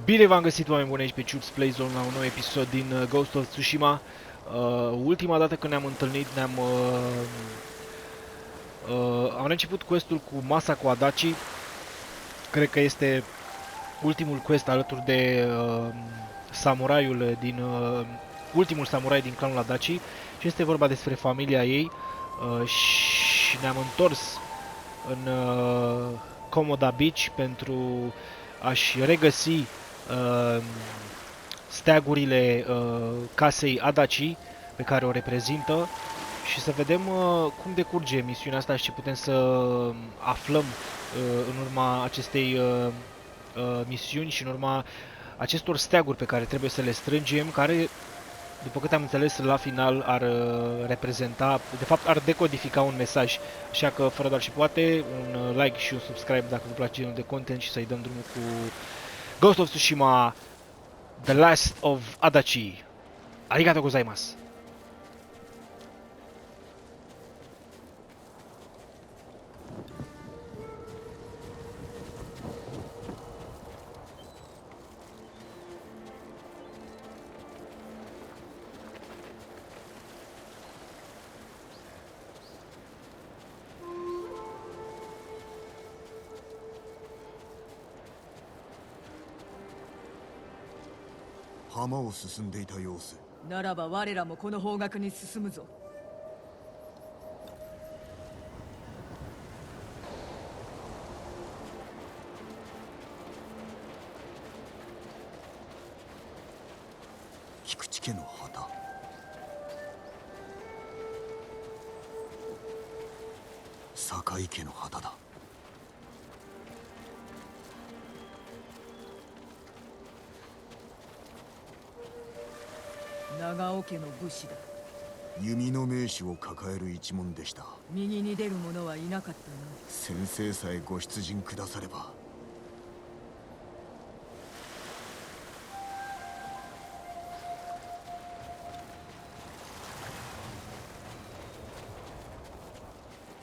Bine v-am găsit, oameni buni, aici pe Chups Play Zone la un nou episod din Ghost of Tsushima. Ultima dată când ne-am întâlnit, am început quest-ul cu masa cu Adachi. Cred că este ultimul quest alături de samuraiul din ultimul samurai din clanul Adachi. Și este vorba despre familia ei. Și ne-am întors în Komoda Beach pentru a-și regăsi steagurile casei Adachi pe care o reprezintă și să vedem cum decurge misiunea asta și ce putem să aflăm în urma acestei misiuni și în urma acestor steaguri pe care trebuie să le strângem, care, după câte am înțeles, la final ar reprezenta, de fapt ar decodifica un mesaj. Așa că, fără doar și poate, un like și un subscribe dacă vă place genul de content și să-i dăm drumul cu Ghost of Tsushima The Last of Adachi. Arigato gozaimasu. 浜を進んでいた様子。ならば我らもこの方角に進むぞ。菊池家の旗。坂井家の旗だ。長尾家の武士だ。弓の名手を抱える一門でした。右に出る者はいなかったな。先生さえご出陣くだされば。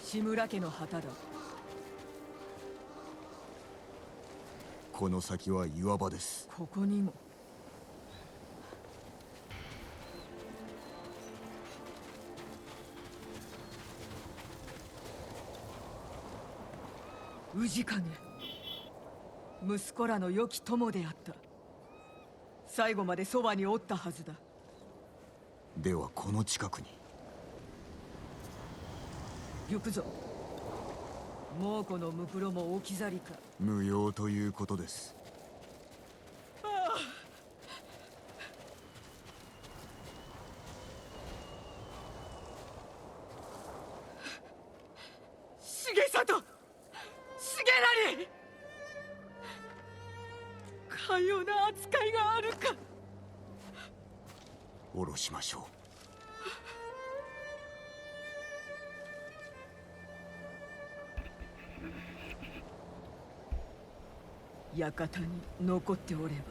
志村家の旗だ。この先は岩場です。ここにも。氏影、息子らの良き友であった。最後までそばにおったはずだ。ではこの近くに。行くぞ。猛虎のムクロも置き去りか。無用ということです。重里、重成、かような扱いがあるか。下ろしましょう。館に残っておれば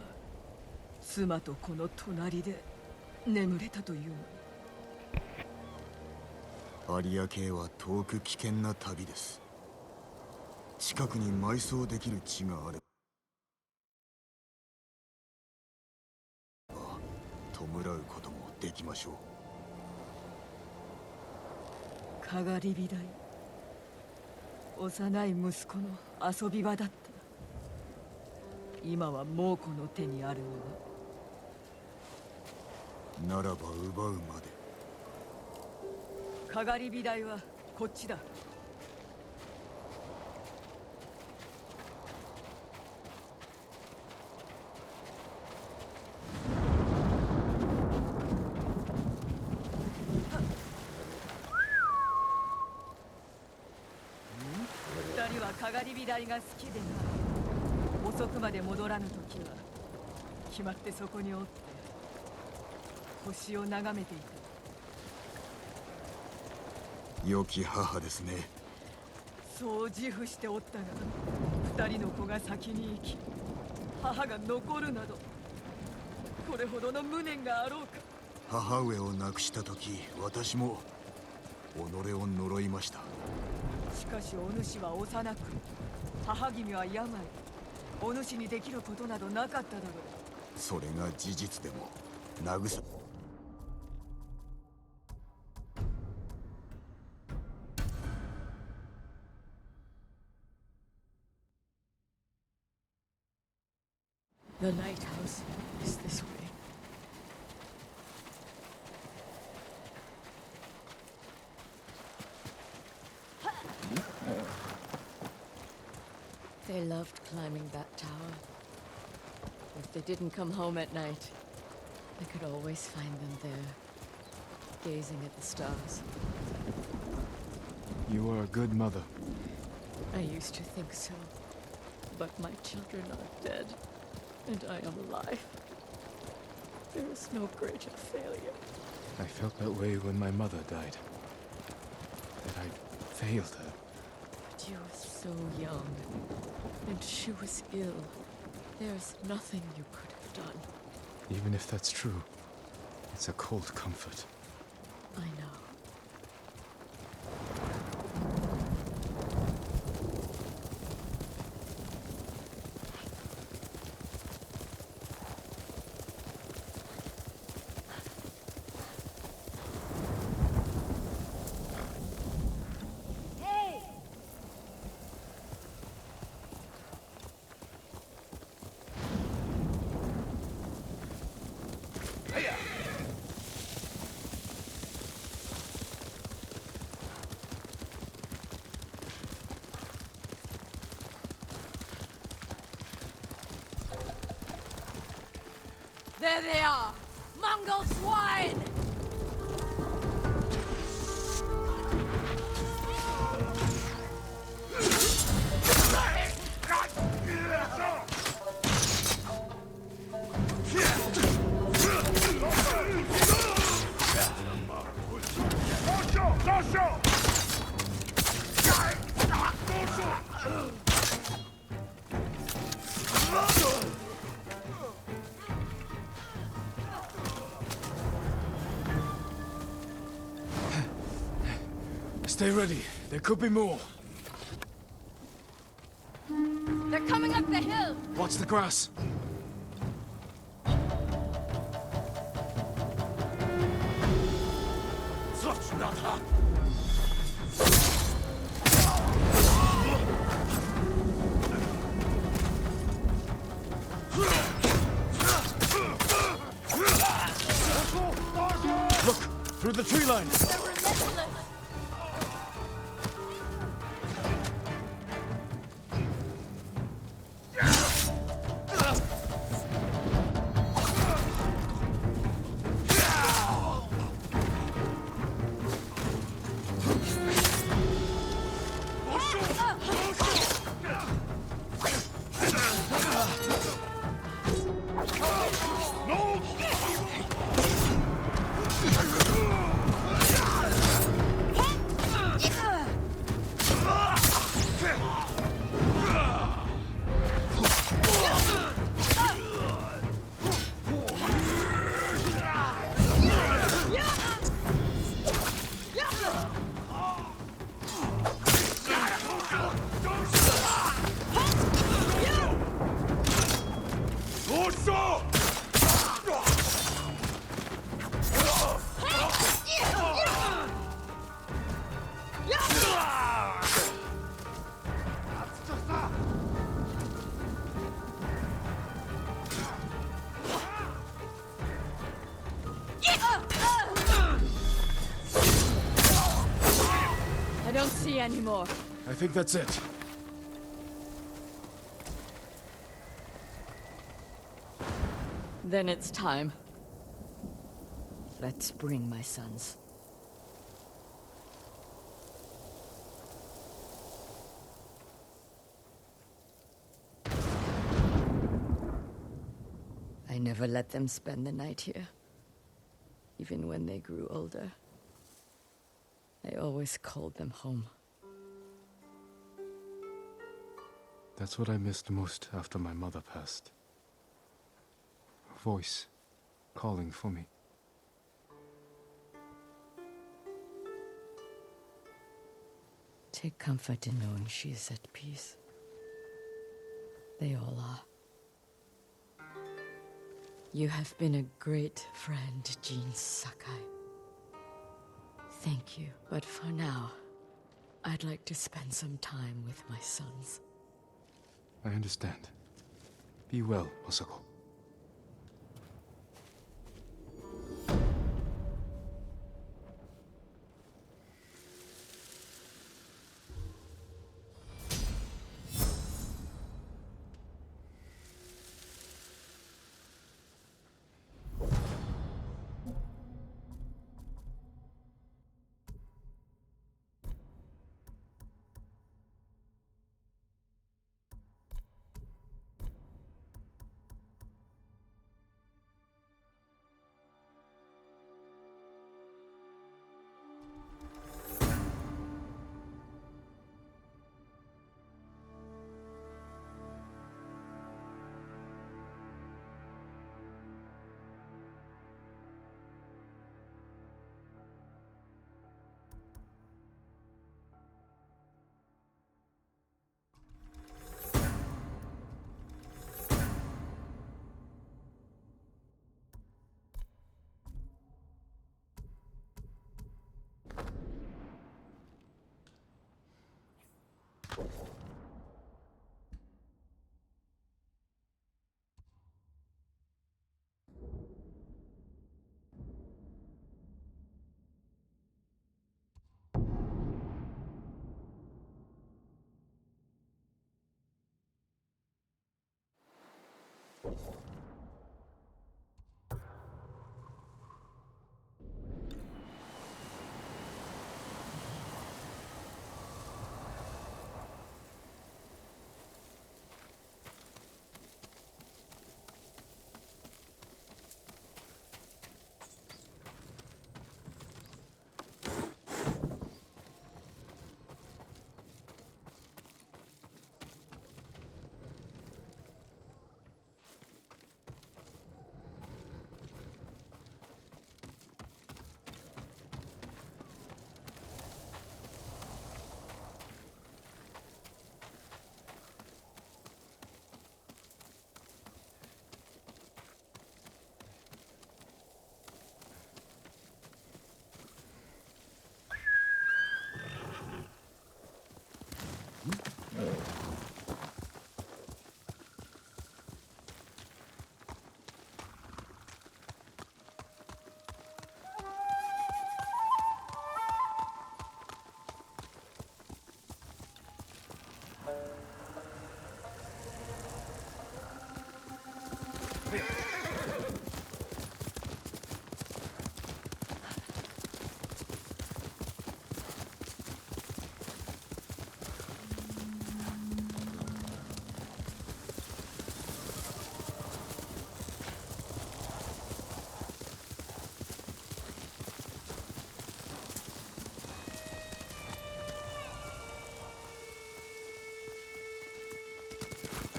妻とこの隣で眠れたというのに。有明へは遠く危険な旅です。近くに埋葬できる地があれば弔うこともできましょう。かがり火台、幼い息子の遊び場だった。今は猛虎の手にあるのならば奪うまで。かがり火台はこっちだ。二人はかがり火台が好きでな。遅くまで戻らぬときは決まってそこにおって星を眺めていた。良き母ですね。そう自負しておったが、二人の子が先に行き母が残るなど、これほどの無念があろうか。母上を亡くした時、私も己を呪いました。しかしお主は幼く、母君は病。お主にできることなどなかっただろう。それが事実でも慰 The lighthouse is this way. They loved climbing that tower. If they didn't come home at night, I could always find them there, gazing at the stars. You are a good mother. I used to think so, but my children are dead, and I am alive. There is no greater failure. I felt that way when my mother died. That I failed her. But you were so young, and she was ill. There's nothing you could have done. Even if that's true, it's a cold comfort. I know. There they are! Mongol swine! Stay ready. There could be more. They're coming up the hill! Watch the grass. Look! Through the tree line! They're relentless! I don't see any more. I think that's it. Then it's time. Let's bring my sons. I never let them spend the night here, even when they grew older. I always called them home. That's what I missed most after my mother passed. Her voice calling for me. Take comfort in knowing she is at peace. They all are. You have been a great friend, Jin Sakai. Thank you. But for now, I'd like to spend some time with my sons. I understand. Be well, Masako.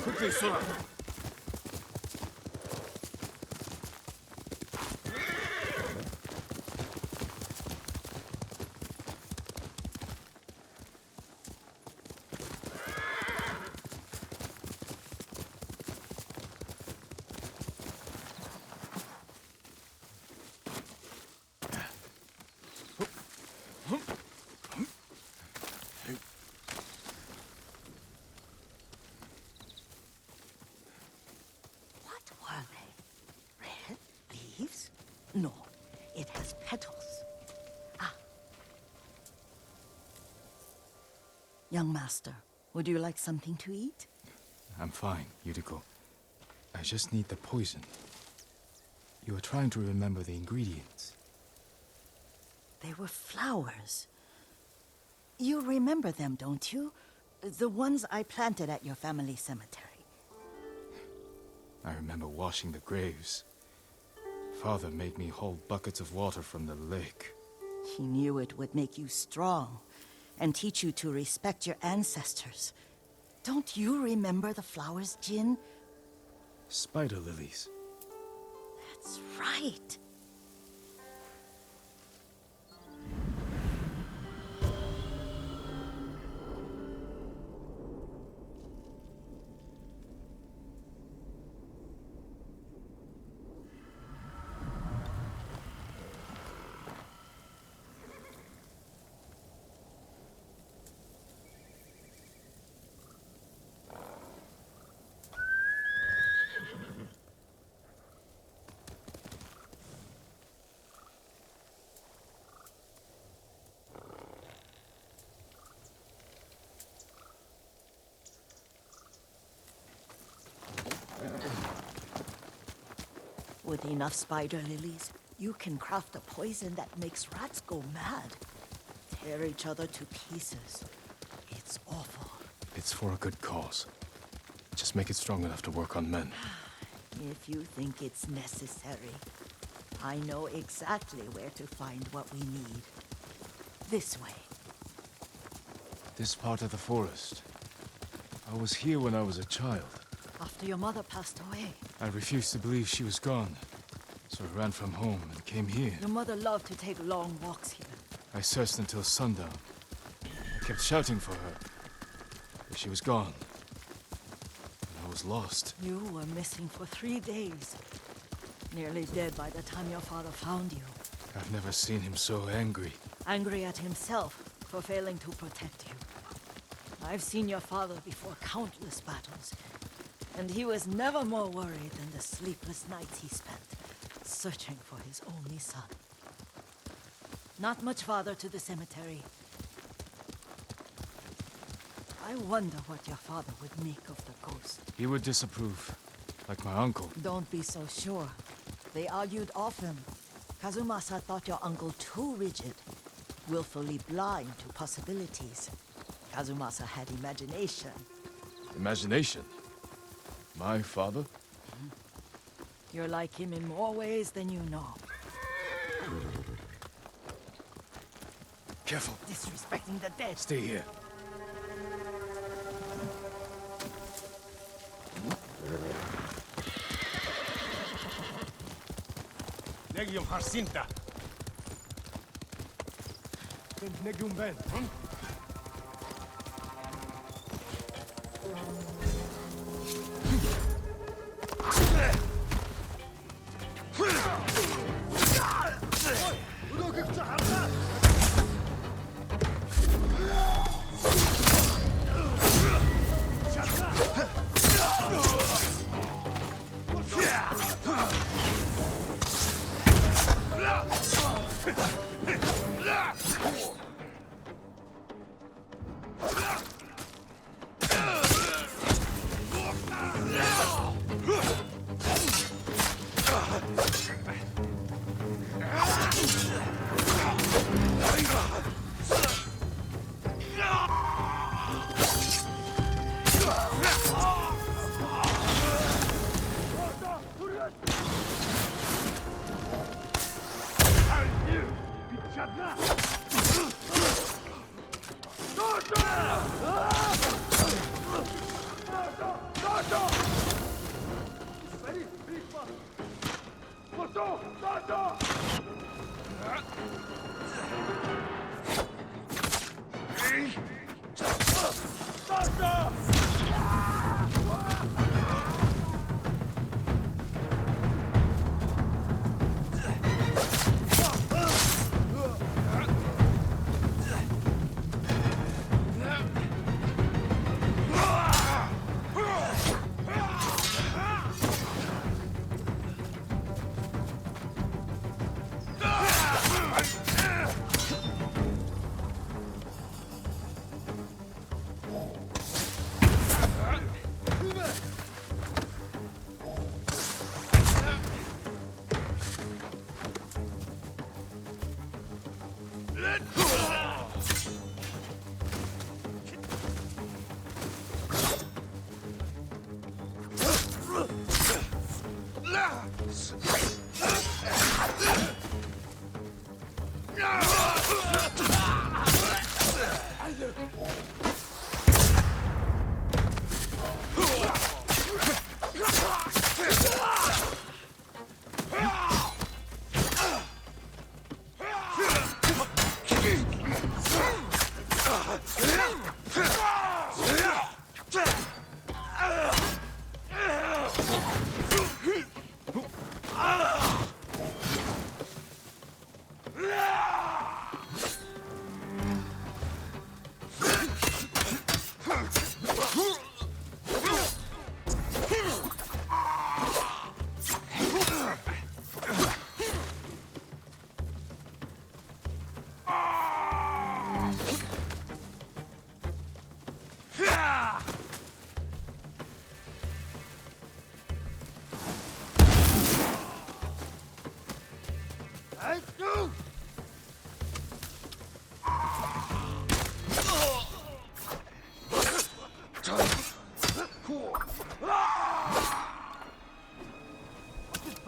Quickly, Sora! What were they? Red leaves? No, it has petals. Ah. Young master, would you like something to eat? I'm fine, Yuriko. I just need the poison. You were trying to remember the ingredients. They were flowers. You remember them, don't you? The ones I planted at your family cemetery. I remember washing the graves. Father made me hold buckets of water from the lake. He knew it would make you strong and teach you to respect your ancestors. Don't you remember the flowers, Jin? Spider lilies. That's right. With enough spider lilies, you can craft a poison that makes rats go mad. Tear each other to pieces. It's awful. It's for a good cause. Just make it strong enough to work on men. If you think it's necessary, I know exactly where to find what we need. This way. This part of the forest. I was here when I was a child. After your mother passed away, I refused to believe she was gone. So I ran from home and came here. your mother loved to take long walks here. I searched until sundown. I kept shouting for her. But she was gone. And I was lost. You were missing for 3 days. Nearly dead by the time your father found you. I've never seen him so angry. Angry at himself for failing to protect you. I've seen your father before countless battles, and he was never more worried than the sleepless nights he spent searching for his only son. Not much farther to the cemetery. I wonder what your father would make of the ghost. He would disapprove. Like my uncle. Don't be so sure. They argued often. Kazumasa thought your uncle too rigid, willfully blind to possibilities. Kazumasa had imagination. Imagination? My father? You're like him in more ways than you know. Careful. Disrespecting the dead. Stay here. Legium Harsinta. Negium Ben.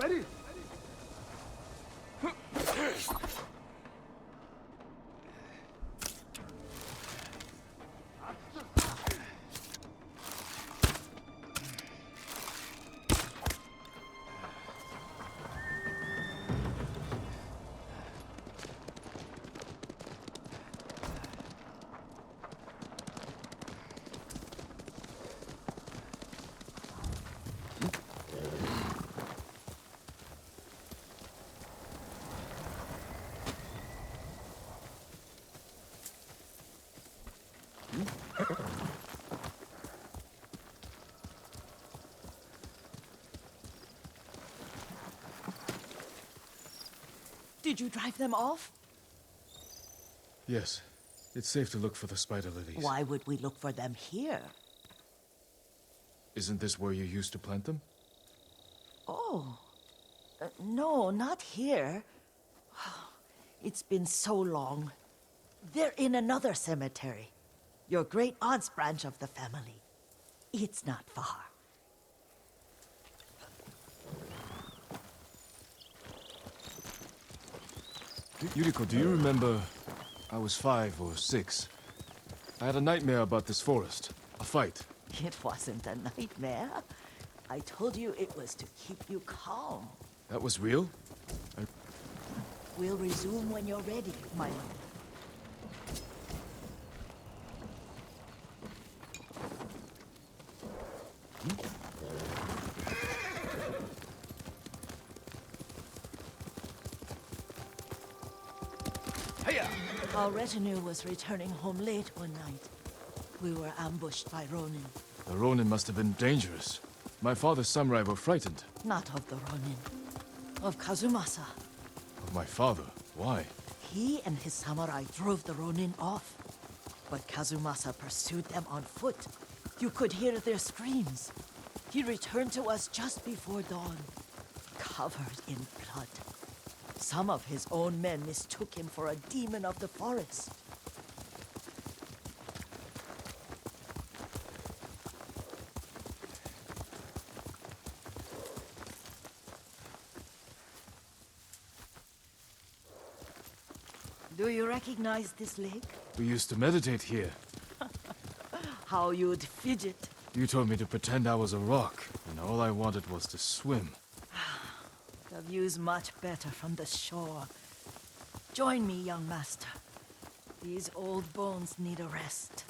Ready? Did you drive them off? Yes. It's safe to look for the spider lilies. Why would we look for them here? Isn't this where you used to plant them? Oh. No, not here. It's been so long. They're in another cemetery. Your great aunt's branch of the family. It's not far. Yuriko, do you remember? I was 5 or 6. I had a nightmare about this forest. A fight. It wasn't a nightmare. I told you it was to keep you calm. That was real? We'll resume when you're ready, my lord. Our retinue was returning home late one night. We were ambushed by Ronin. The Ronin must have been dangerous. My father's samurai were frightened. Not of the Ronin. Of Kazumasa. Of my father? Why? He and his samurai drove the Ronin off. But Kazumasa pursued them on foot. You could hear their screams. He returned to us just before dawn, covered in blood. Some of his own men mistook him for a demon of the forest. Do you recognize this lake? We used to meditate here. How you'd fidget. You told me to pretend I was a rock, and all I wanted was to swim. The view's much better from the shore. Join me, young master. These old bones need a rest.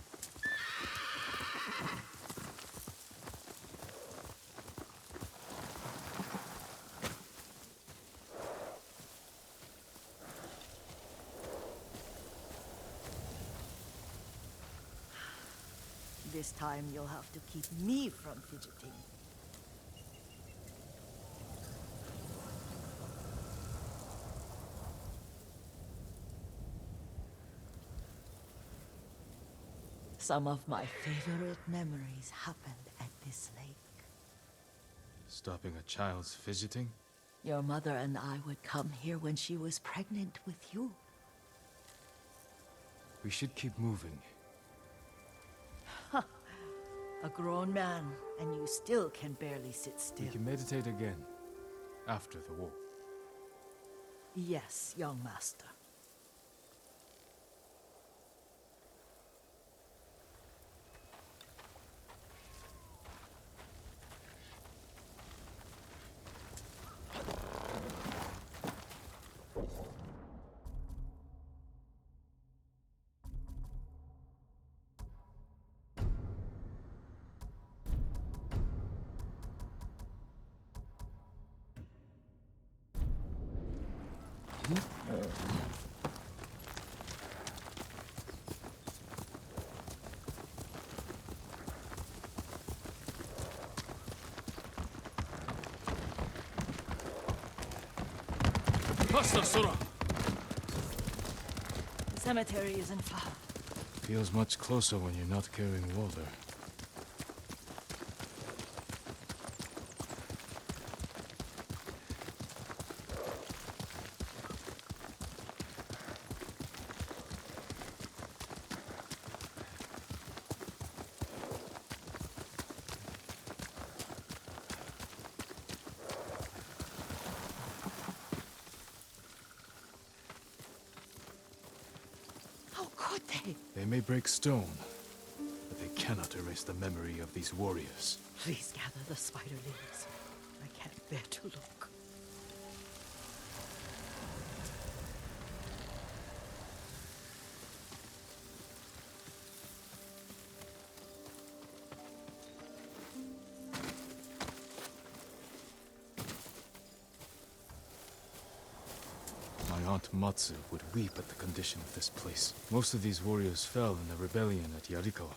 This time you'll have to keep me from fidgeting. Some of my favorite memories happened at this lake. Stopping a child's fidgeting? Your mother and I would come here when she was pregnant with you. We should keep moving. A grown man, and you still can barely sit still. We can meditate again. After the war. Yes, young master. Faster, Sora! The cemetery isn't far. Feels much closer when you're not carrying water. could they? They may break stone, but they cannot erase the memory of these warriors. Please gather the spider lilies. I can't bear to look. My aunt Matsu would weep at the condition of this place. Most of these warriors fell in the rebellion at Yarikawa.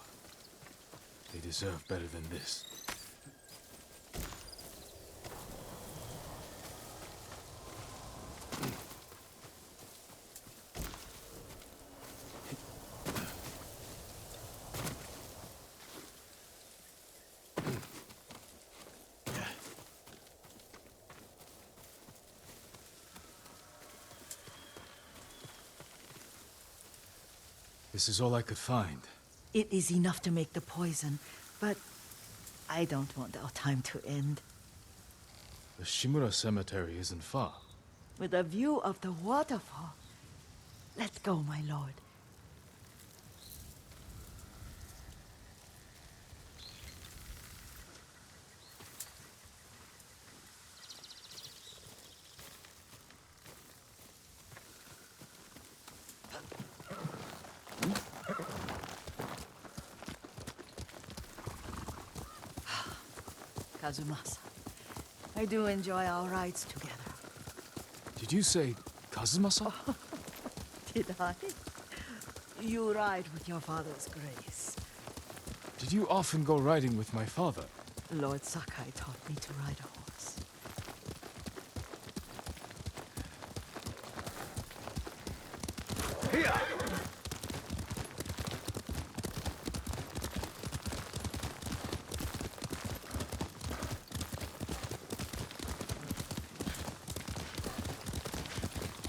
They deserve better than this. This is all I could find. It is enough to make the poison, but I don't want our time to end. The Shimura Cemetery isn't far. With a view of the waterfall. Let's go, my lord. Kazumasa, I do enjoy our rides together. Did you say Kazumasa? Did I? You ride with your father's grace. Did you often go riding with my father? Lord Sakai taught me to ride a horse.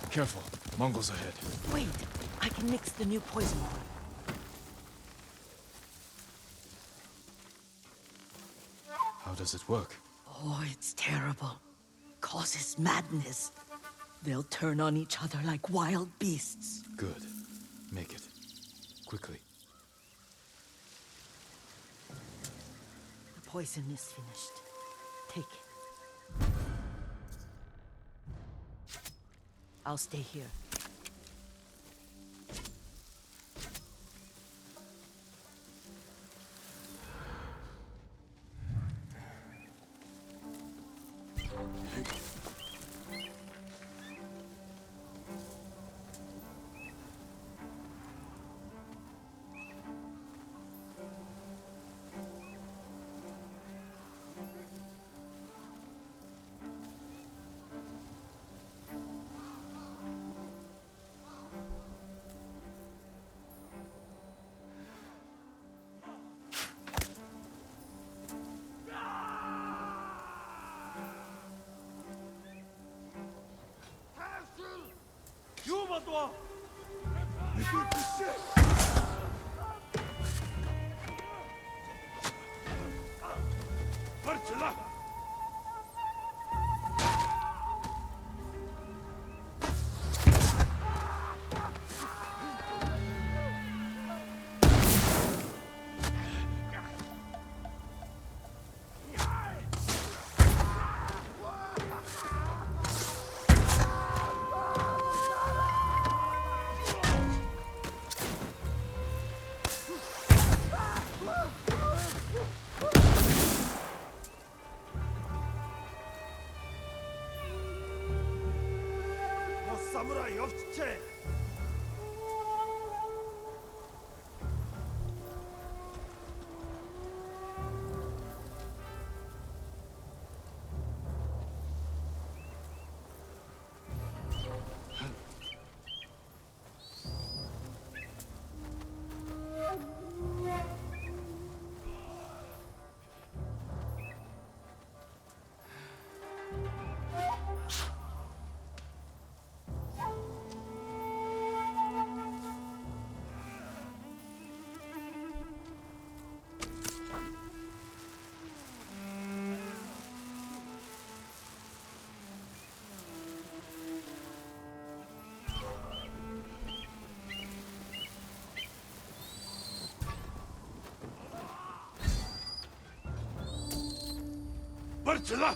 Careful, Mongols ahead. Wait, I can mix the new poison for you. How does it work? Oh, it's terrible. Causes madness. They'll turn on each other like wild beasts. Good. Make it. Quickly. The poison is finished. Take it. I'll stay here.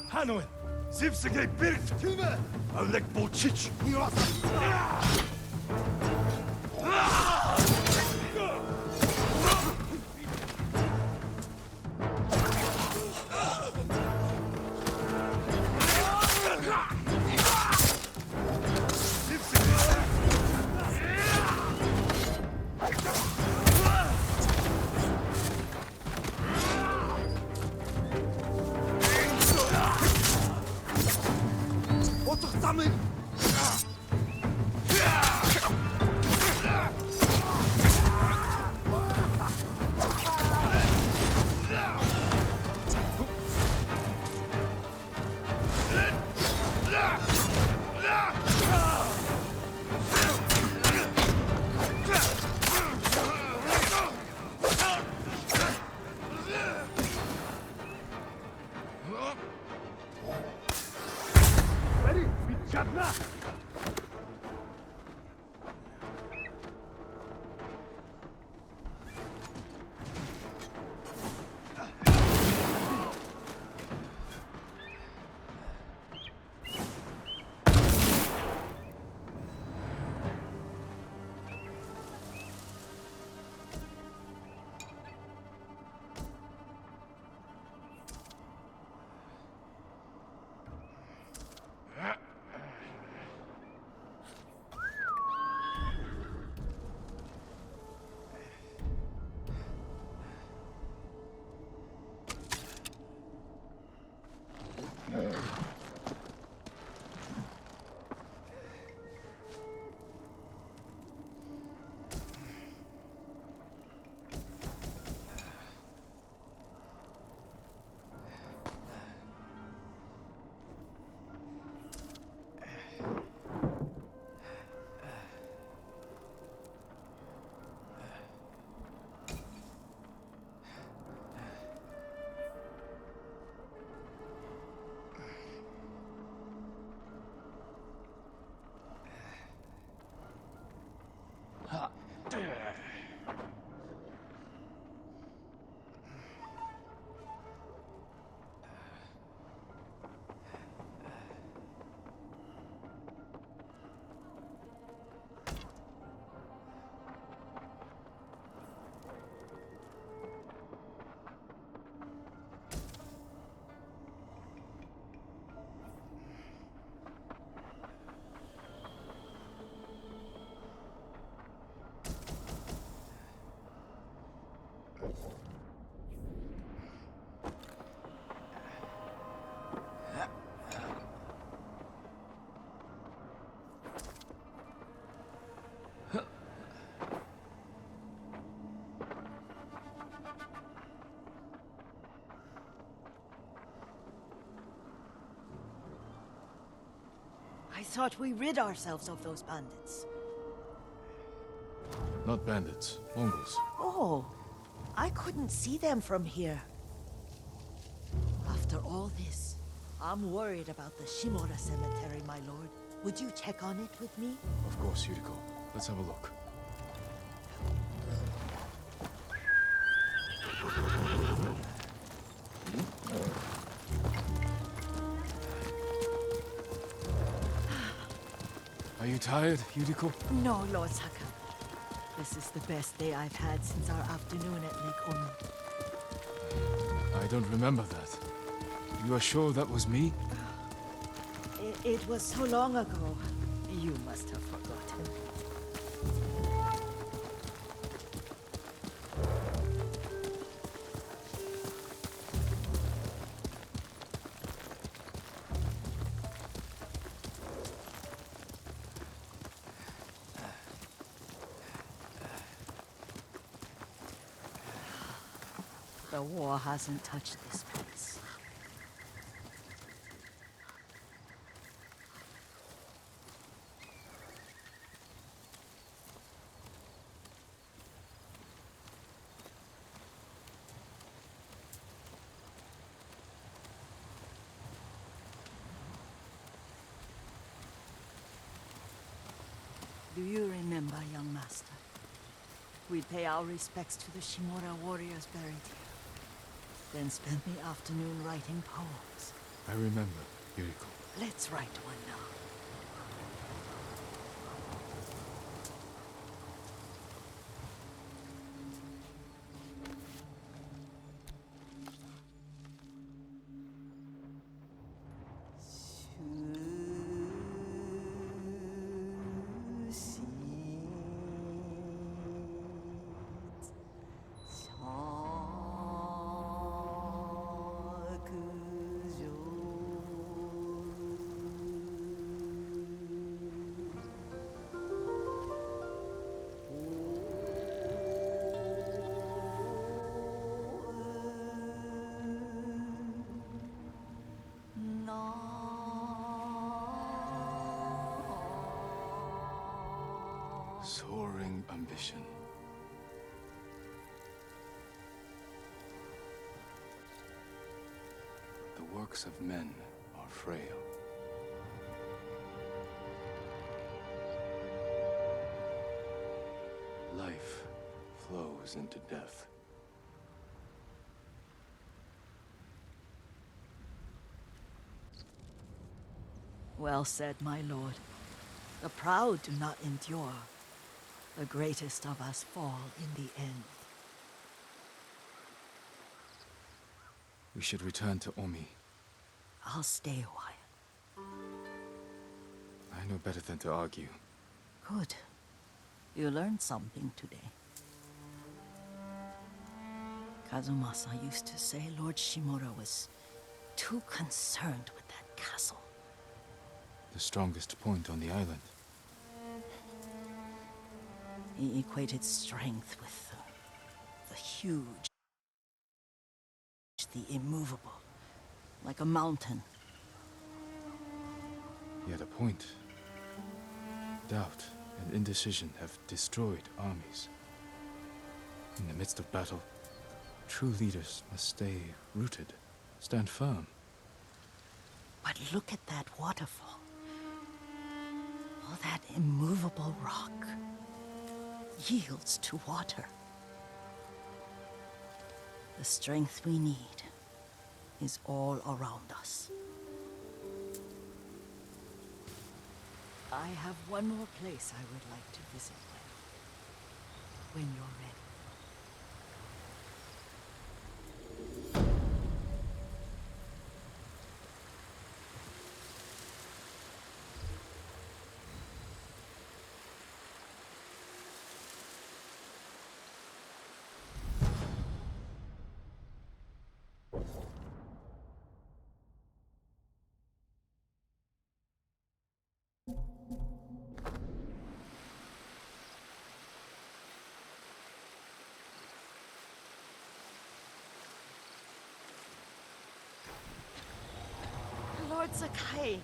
Hanuen! Zivsige birgt! Alek Bolchich! I thought we rid ourselves of those bandits. Not bandits, Mongols. Oh, I couldn't see them from here. After all this, I'm worried about the Shimura cemetery, my lord. Would you check on it with me? Of course, Yuriko. Let's have a look. Are you tired, Yuriko? No, Lord Saka. This is the best day I've had since our afternoon at Lake Omu. I don't remember that. You are sure that was me? It was so long ago. You must have forgotten. The war hasn't touched this place. Do you remember, young master? We'd pay our respects to the Shimura warriors buried here. Then spend the afternoon writing poems. I remember, Yuriko. Let's write one now. Soaring ambition. The works of men are frail. Life flows into death. Well said, my lord. The proud do not endure. The greatest of us fall in the end. We should return to Omi. I'll stay a while. I know better than to argue. Good. You learned something today. Kazumasa used to say Lord Shimura was too concerned with that castle. The strongest point on the island. He equated strength with the huge, the immovable, like a mountain. He had a point. Doubt and indecision have destroyed armies. In the midst of battle, true leaders must stay rooted, stand firm. But look at that waterfall. All that immovable rock yields to water. The strength we need is all around us. I have one more place I would like to visit when you're ready. Lord Sakai.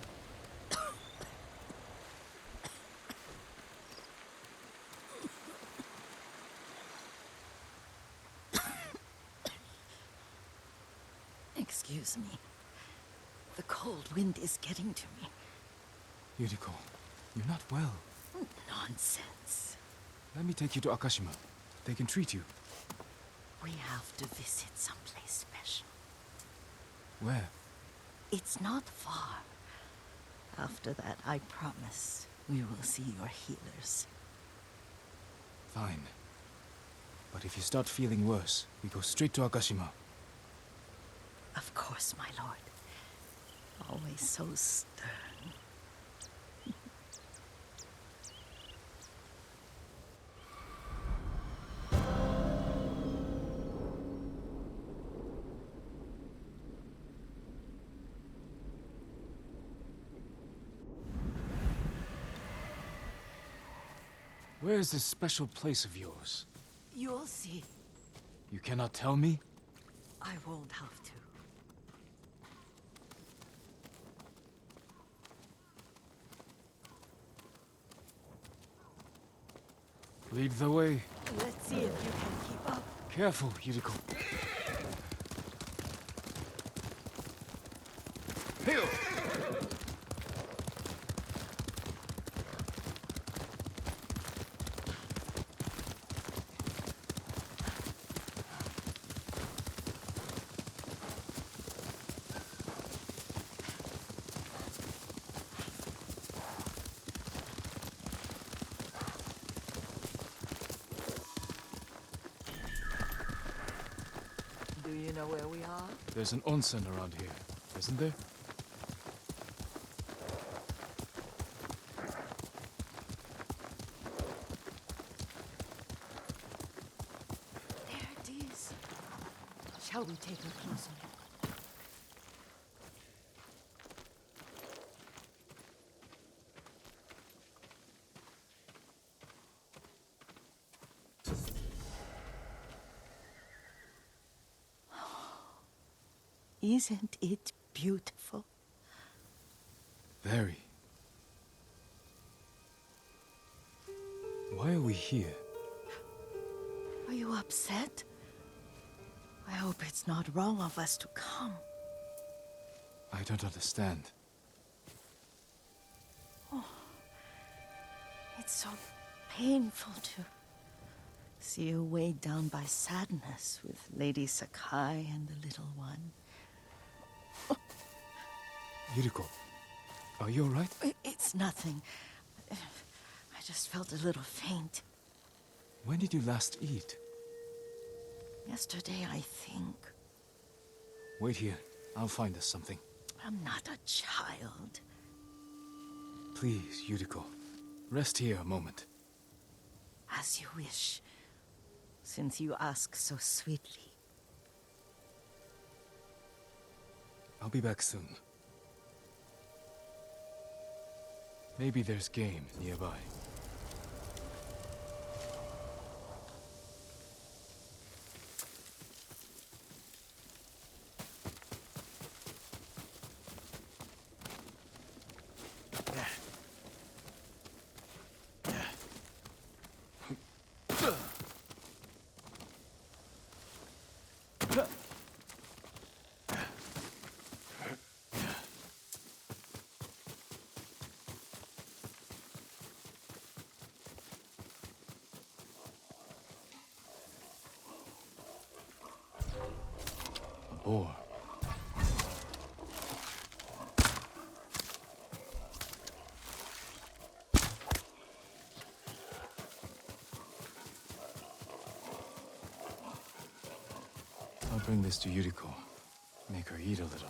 Excuse me. The cold wind is getting to me. Yuriko, you're not well. Nonsense. Let me take you to Akashima. They can treat you. We have to visit someplace special. Where? It's not far. After that, I promise we will see your healers. Fine. But if you start feeling worse, we go straight to Akashima. Of course, my lord. Always so stern. Where is this special place of yours? You'll see. You cannot tell me? I won't have to. Lead the way. Let's see if you can keep up. Careful, Yuriko. Hail! where we are? There's an onsen around here, isn't there? There it is. Shall we take a closer look? Isn't it beautiful? Very. Why are we here? Are you upset? I hope it's not wrong of us to come. I don't understand. It's so painful to see you weighed down by sadness with Lady Sakai and the little one. Yuriko, are you alright? It's nothing. I just felt a little faint. When did you last eat? Yesterday, I think. Wait here. I'll find us something. I'm not a child. Please, Yuriko. Rest here a moment. As you wish, since you ask so sweetly. I'll be back soon. Maybe there's game nearby. Boar. I'll bring this to Yuriko. Make her eat a little.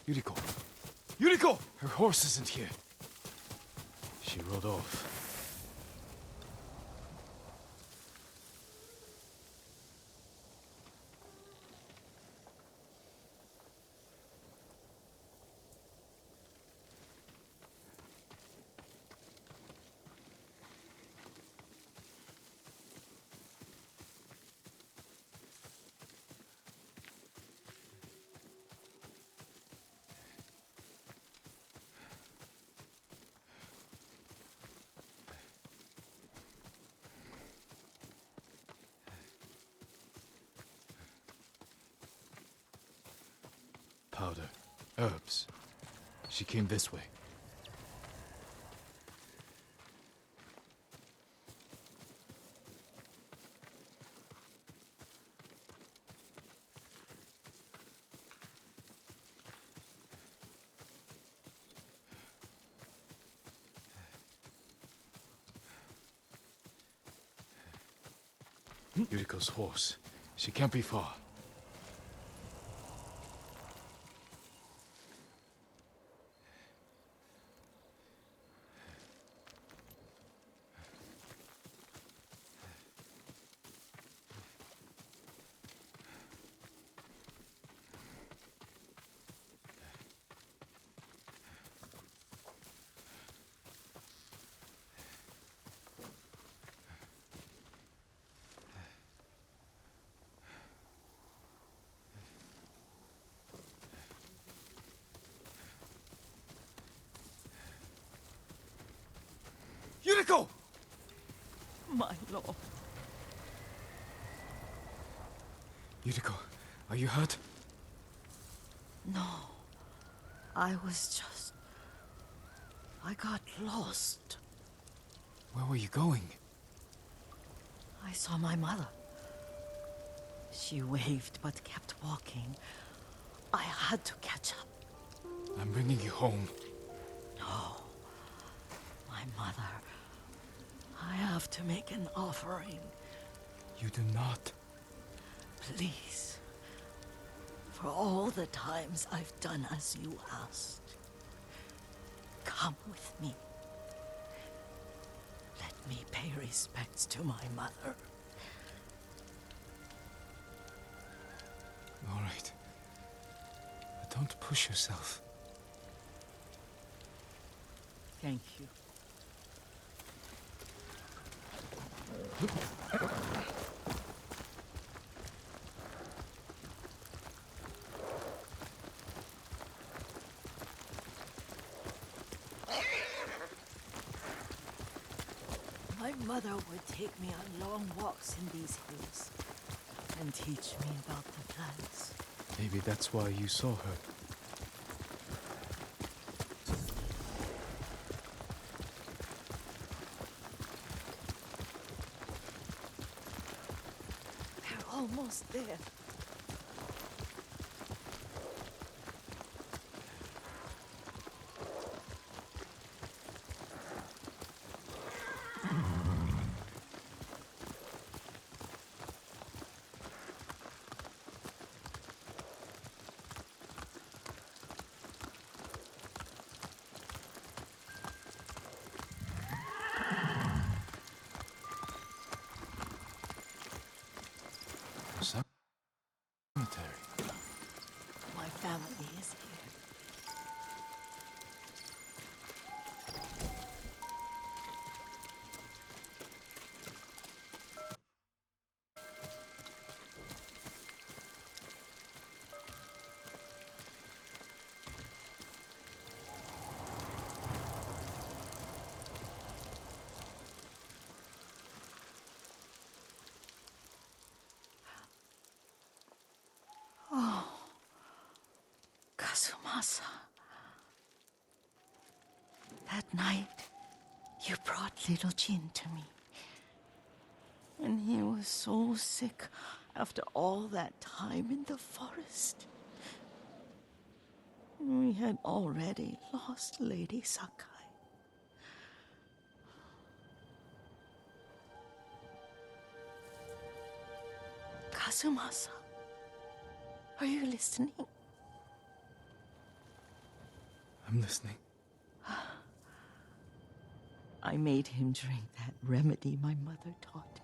Yuriko! Yuriko! Her horse isn't here. She rode off. Powder. Herbs. She came this way. Yuriko's horse. She can't be far. Yuriko! My lord. Yuriko, are you hurt? No. I was just... I got lost. Where were you going? I saw my mother. She waved but kept walking. I had to catch up. I'm bringing you home. No. My mother. I have to make an offering. You do not. Please. For all the times I've done as you asked. Come with me. Let me pay respects to my mother. All right. But don't push yourself. Thank you. My mother would take me on long walks in these hills and teach me about the plants. Maybe that's why you saw her. We're almost there. Cemetery. My family is here. Kazumasa. That night, you brought little Jin to me. And he was so sick after all that time in the forest. We had already lost Lady Sakai. Kazumasa, are you listening? I'm listening. I made him drink that remedy my mother taught me.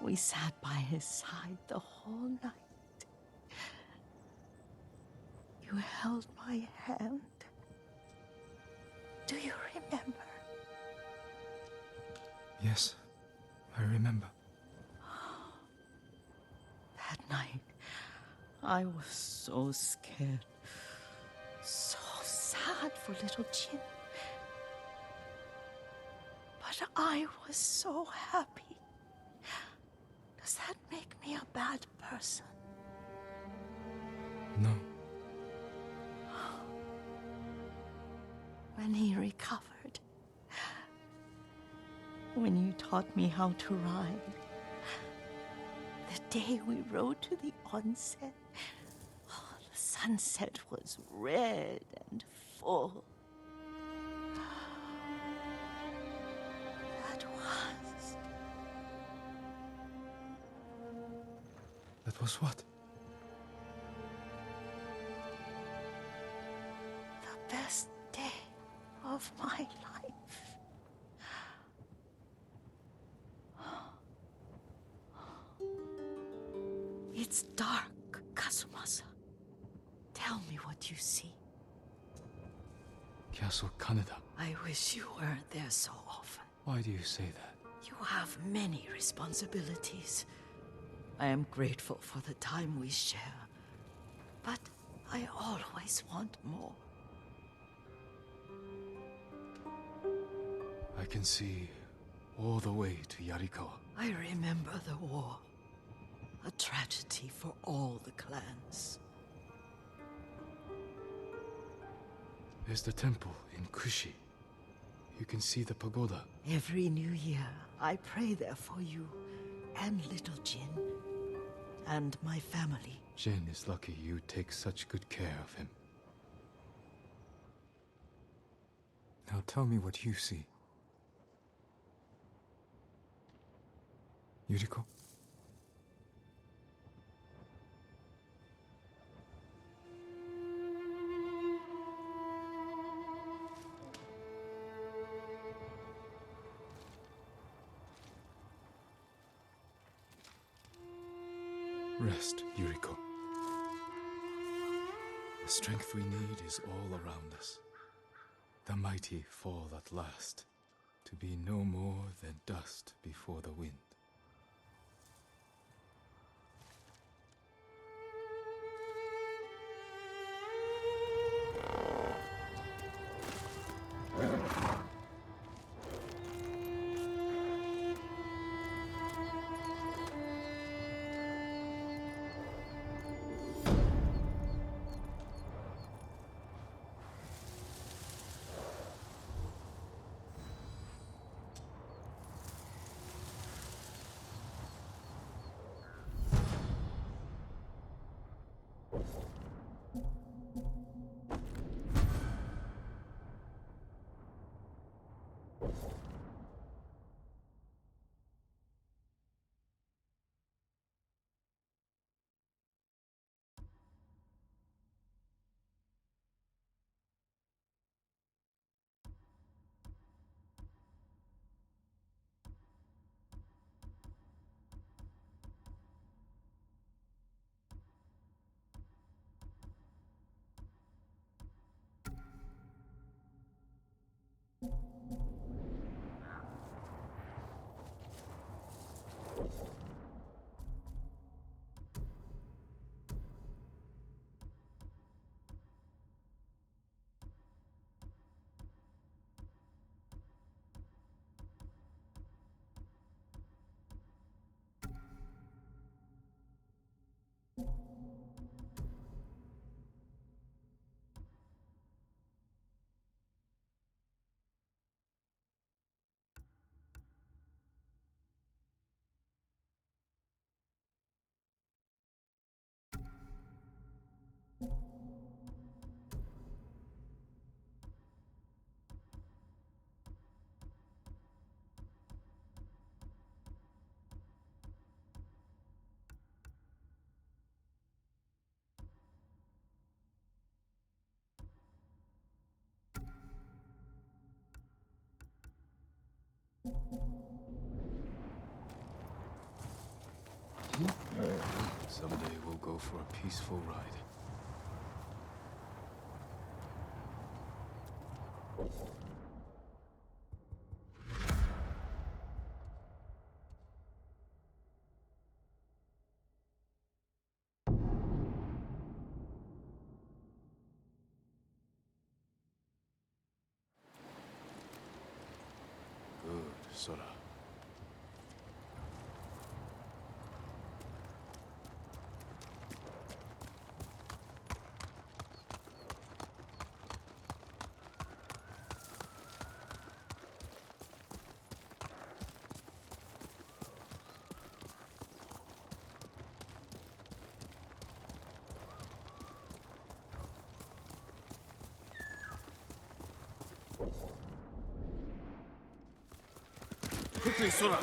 We sat by his side the whole night. You held my hand. Do you remember? Yes, I remember. That night, I was so scared. So sad for little Jin. But I was so happy. Does that make me a bad person? No. When he recovered, when you taught me how to ride, the day we rode to the onsen, oh, the sunset was red and full. That was what? The best day of my life. It's dark, Kazumasa. Tell me what you see. Castle Kaneda. I wish you weren't there so often. Why do you say that? You have many responsibilities. I am grateful for the time we share, but I always want more. I can see all the way to Yarikawa. I remember the war. A tragedy for all the clans. There's the temple in Kushi. You can see the pagoda. Every new year, I pray there for you and little Jin and my family. Jin is lucky you take such good care of him. Now tell me what you see. Yuriko? Rest, Yuriko. The strength we need is all around us. The mighty fall at last, to be no more than dust before the wind. Someday we'll go for a peaceful ride. Good, Sora. Quickly, Sora!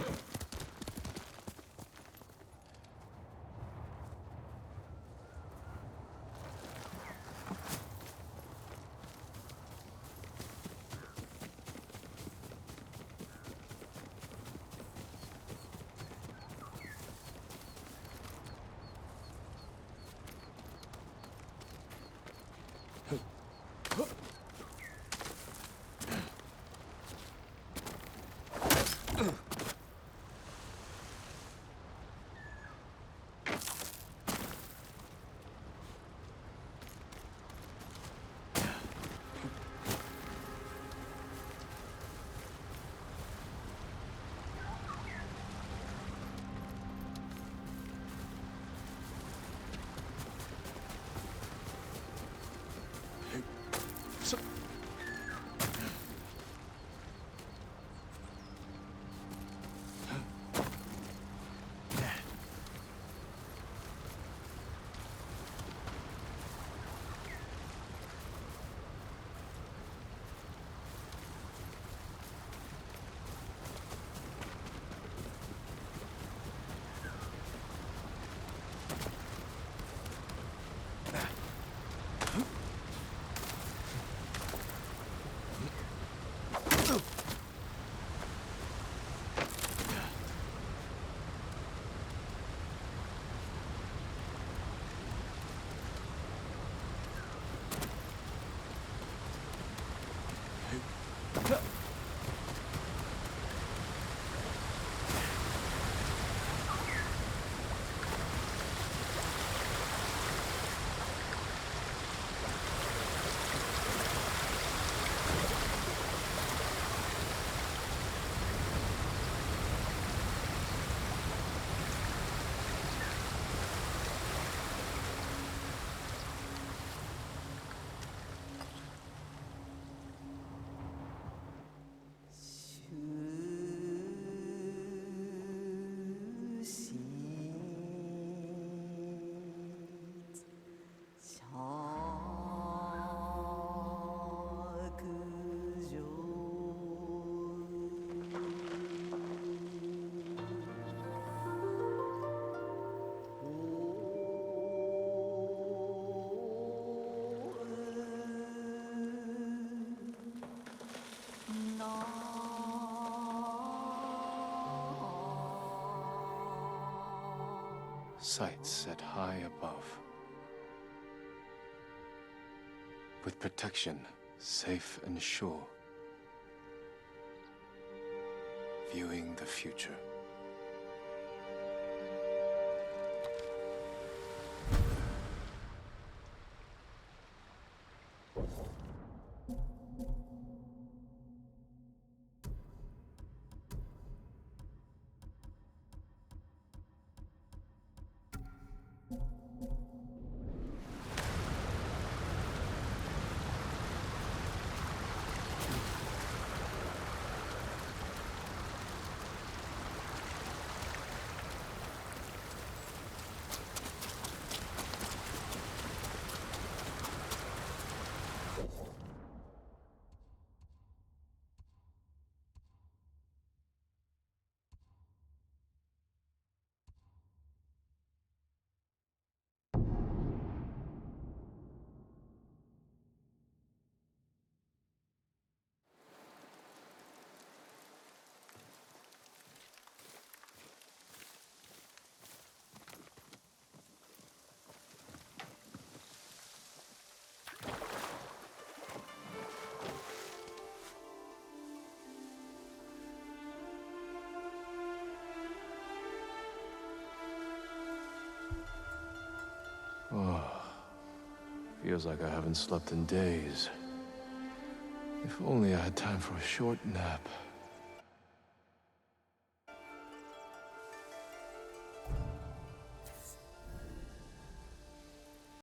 sights set high above. With protection safe and sure. Viewing the future. Oh, feels like I haven't slept in days. If only I had time for a short nap.